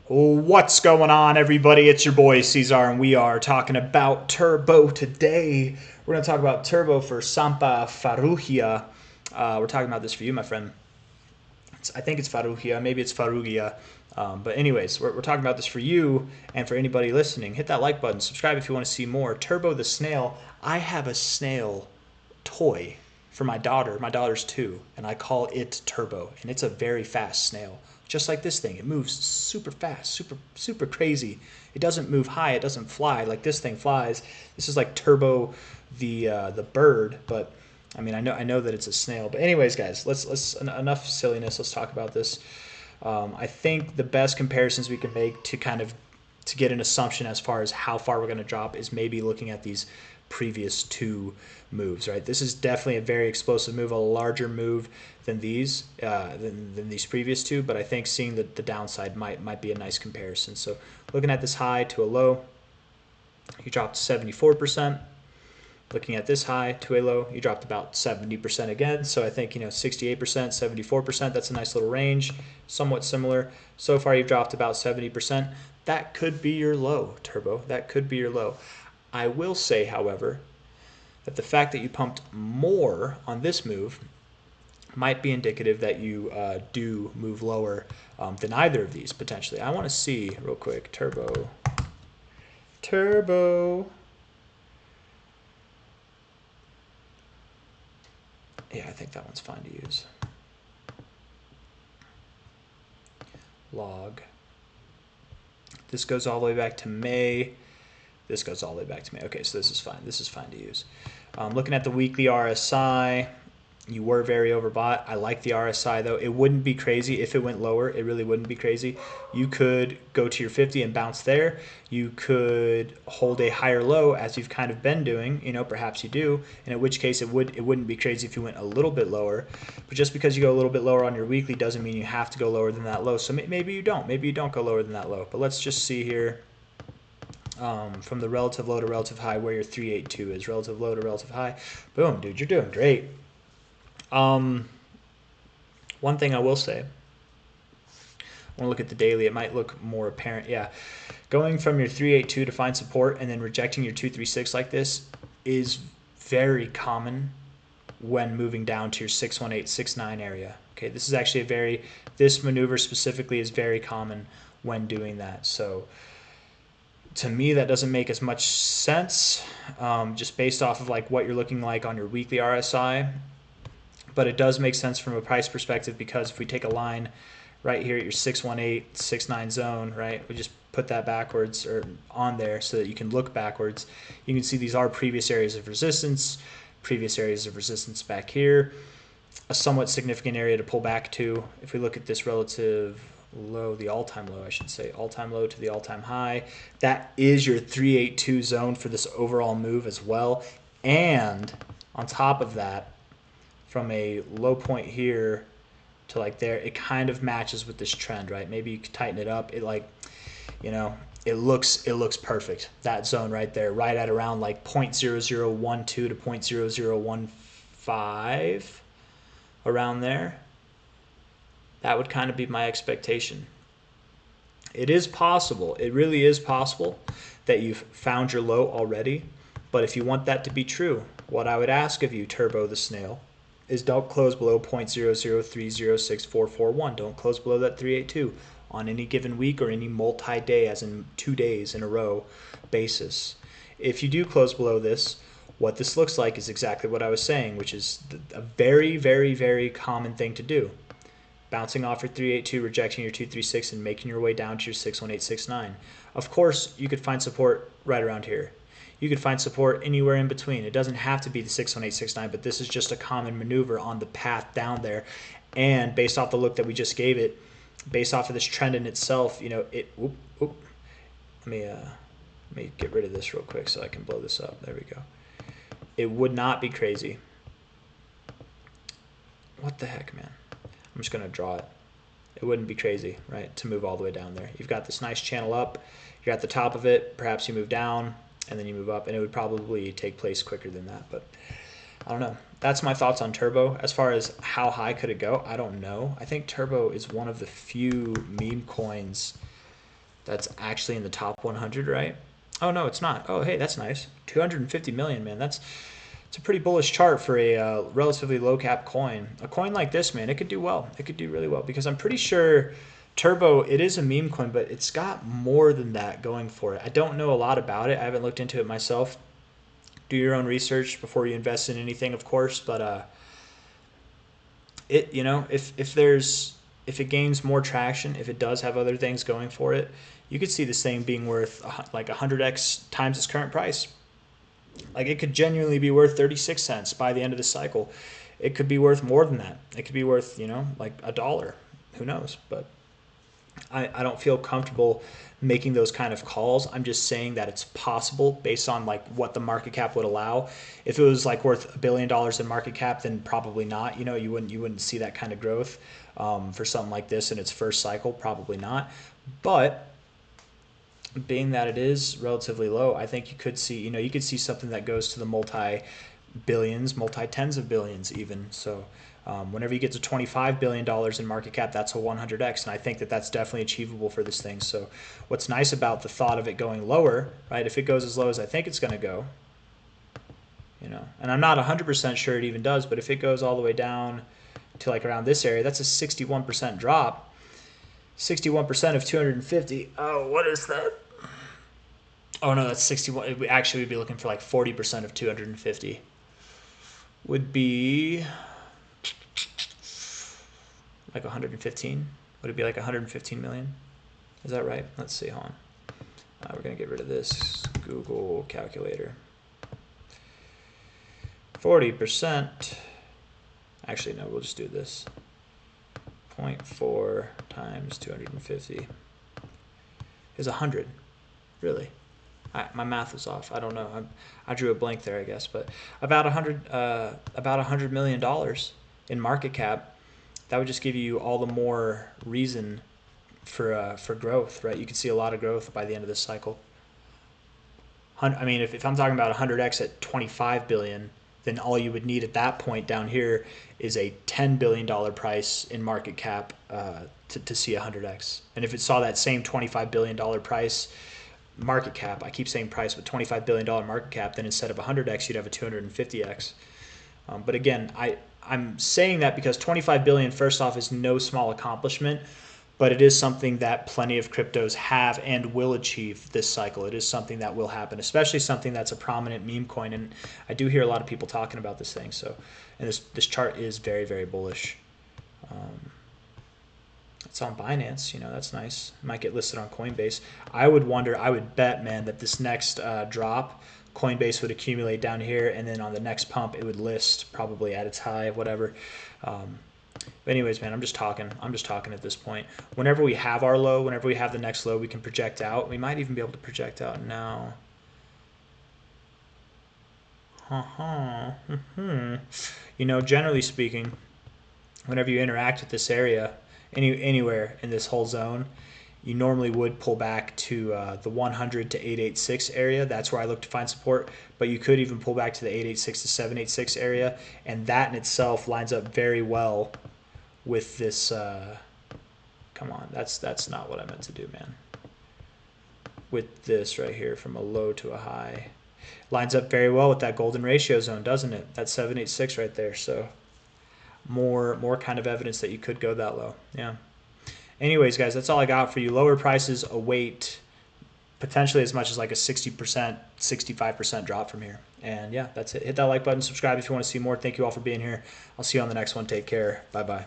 What's going on, everybody? It's your boy C-Zar, and we are talking about Turbo today. We're going to talk about Turbo for Sampa Farrugia. We're talking about this for you, my friend. I think it's Farrugia. Maybe it's Farrugia. But anyways, we're talking about this for you and for anybody listening. Hit that like button. Subscribe if you want to see more. Turbo the snail. I have a snail toy for my daughter. My daughter's 2, and I call it Turbo, and it's a very fast snail. Just like this thing, it moves super fast, super crazy. It doesn't move high, it doesn't fly like this thing flies. This is like Turbo, the bird, but I mean, I know that it's a snail. But anyways, guys, let's enough silliness. Let's talk about this. I think the best comparisons we can make to get an assumption as far as how far we're going to drop is maybe looking at these previous 2 moves, right? This is definitely a very explosive move, a larger move than these previous 2, but I think seeing the downside might be a nice comparison. So looking at this high to a low, you dropped 74%. Looking at this high to a low, you dropped about 70% again. So I think, 68%, 74%, that's a nice little range, somewhat similar. So far you've dropped about 70%. That could be your low, Turbo. That could be your low. I will say, however, that the fact that you pumped more on this move might be indicative that you do move lower than either of these, potentially. I want to see, real quick, Turbo. Yeah, I think that one's fine to use. Log. This goes all the way back to May. This goes all the way back to May. Okay, so this is fine. This is fine to use. Looking at the weekly RSI, you were very overbought. I like the RSI, though. It wouldn't be crazy if it went lower. It really wouldn't be crazy. You could go to your 50 and bounce there. You could hold a higher low, as you've kind of been doing. Perhaps you do, and in which case it wouldn't be crazy if you went a little bit lower. But just because you go a little bit lower on your weekly doesn't mean you have to go lower than that low. So maybe you don't. Maybe you don't go lower than that low. But let's just see here. From the relative low to relative high, where your 382 is. Relative low to relative high. Boom, dude, you're doing great. One thing I will say, I want to look at the daily. It might look more apparent. Yeah, going from your 382 to find support and then rejecting your 236 like this is very common when moving down to your 618, 69 area. Okay, this is actually this maneuver specifically is very common when doing that. So to me, that doesn't make as much sense, just based off of like what you're looking like on your weekly RSI. But it does make sense from a price perspective, because if we take a line right here at your 618, 69 zone, right, we just put that backwards or on there so that you can look backwards. You can see these are previous areas of resistance back here, a somewhat significant area to pull back to. If we look at this relative low, the all-time low, I should say, all-time low to the all-time high, that is your 382 zone for this overall move as well. And on top of that, from a low point here to like there, it kind of matches with this trend, right? Maybe you could tighten it up. It it looks perfect. That zone right there, right at around like 0.0012 to 0.0015, around there. That would kind of be my expectation. It is possible, it really is possible, that you've found your low already. But if you want that to be true, what I would ask of you, Turbo the Snail, is don't close below 0.003064441. Don't close below that 382 on any given week or any multi-day, as in 2 days in a row basis. If you do close below this, what this looks like is exactly what I was saying, which is a very common thing to do. Bouncing off your 382, rejecting your 236, and making your way down to your 61869. Of course, you could find support right around here. You could find support anywhere in between. It doesn't have to be the 61869, but this is just a common maneuver on the path down there. And based off the look that we just gave it, based off of this trend in itself, let me get rid of this real quick so I can blow this up. There we go. It would not be crazy. What the heck, man? I'm just going to draw it. It wouldn't be crazy, right, to move all the way down there. You've got this nice channel up. You're at the top of it. Perhaps you move down, and then you move up, and it would probably take place quicker than that. But I don't know. That's my thoughts on Turbo. As far as how high could it go, I don't know. I think Turbo is one of the few meme coins That's actually in the top 100, right? Oh no, it's not. Oh hey, that's nice. 250 million, man. It's a pretty bullish chart for a relatively low cap coin. A coin like this, man, it could do well. It could do really well because I'm pretty sure Turbo, it is a meme coin, but it's got more than that going for it. I don't know a lot about it. I haven't looked into it myself. Do your own research before you invest in anything, of course. But if it gains more traction, if it does have other things going for it, you could see this thing being worth like 100x times its current price. Like it could genuinely be worth 36 cents by the end of the cycle. It could be worth more than that. It could be worth, like $1. Who knows? But I don't feel comfortable making those kind of calls. I'm just saying that it's possible based on like what the market cap would allow. If it was like worth $1 billion in market cap, then probably not. You wouldn't see that kind of growth for something like this in its first cycle. Probably not. But being that it is relatively low, I think you could see something that goes to the multi-billions, multi-tens of billions even. So whenever you get to $25 billion in market cap, that's a 100x, and I think that that's definitely achievable for this thing. So what's nice about the thought of it going lower, right, if it goes as low as I think it's going to go, and I'm not 100% sure it even does, but if it goes all the way down to like around this area, that's a 61% drop. 61% of 250. Oh, what is that? Oh no, that's 61. We actually would be looking for like 40% of 250. Would be like 115. Would it be like 115 million? Is that right? Let's see. Hold on. We're gonna get rid of this Google calculator. 40%. Actually, no. We'll just do this. 0.4 times 250 is 100. Really? My math was off. I don't know. I drew a blank there, I guess. But about $100 million in market cap, that would just give you all the more reason for growth, right? You can see a lot of growth by the end of this cycle. I mean, if I'm talking about 100x at 25 billion, then all you would need at that point down here is a $10 billion price in market cap to see 100x. And if it saw that same $25 billion price market cap, I keep saying price, but $25 billion market cap, then instead of 100x, you'd have a 250x. But again, I'm saying that because 25 billion, first off, is no small accomplishment, but it is something that plenty of cryptos have and will achieve this cycle. It is something that will happen, especially something that's a prominent meme coin. And I do hear a lot of people talking about this thing. So, and this chart is very, very bullish. It's on Binance, that's nice. It might get listed on Coinbase. I would bet, man, that this next drop, Coinbase would accumulate down here, and then on the next pump, it would list probably at its high, whatever. But anyways, man, I'm just talking at this point. Whenever we have our low, whenever we have the next low, we can project out. We might even be able to project out now. Generally speaking, whenever you interact with this area, anywhere in this whole zone, you normally would pull back to the 100 to 886 area. That's where I look to find support, but you could even pull back to the 886 to 786 area, and that in itself lines up very well with this. Come on, that's not what I meant to do, man. With this right here, from a low to a high, lines up very well with that golden ratio zone, doesn't it? That's 786 right there. So more kind of evidence that you could go that low. Yeah. Anyways, guys, that's all I got for you. Lower prices await potentially as much as like a 60%, 65% drop from here. And yeah, that's it. Hit that like button, subscribe if you want to see more. Thank you all for being here. I'll see you on the next one. Take care. Bye-bye.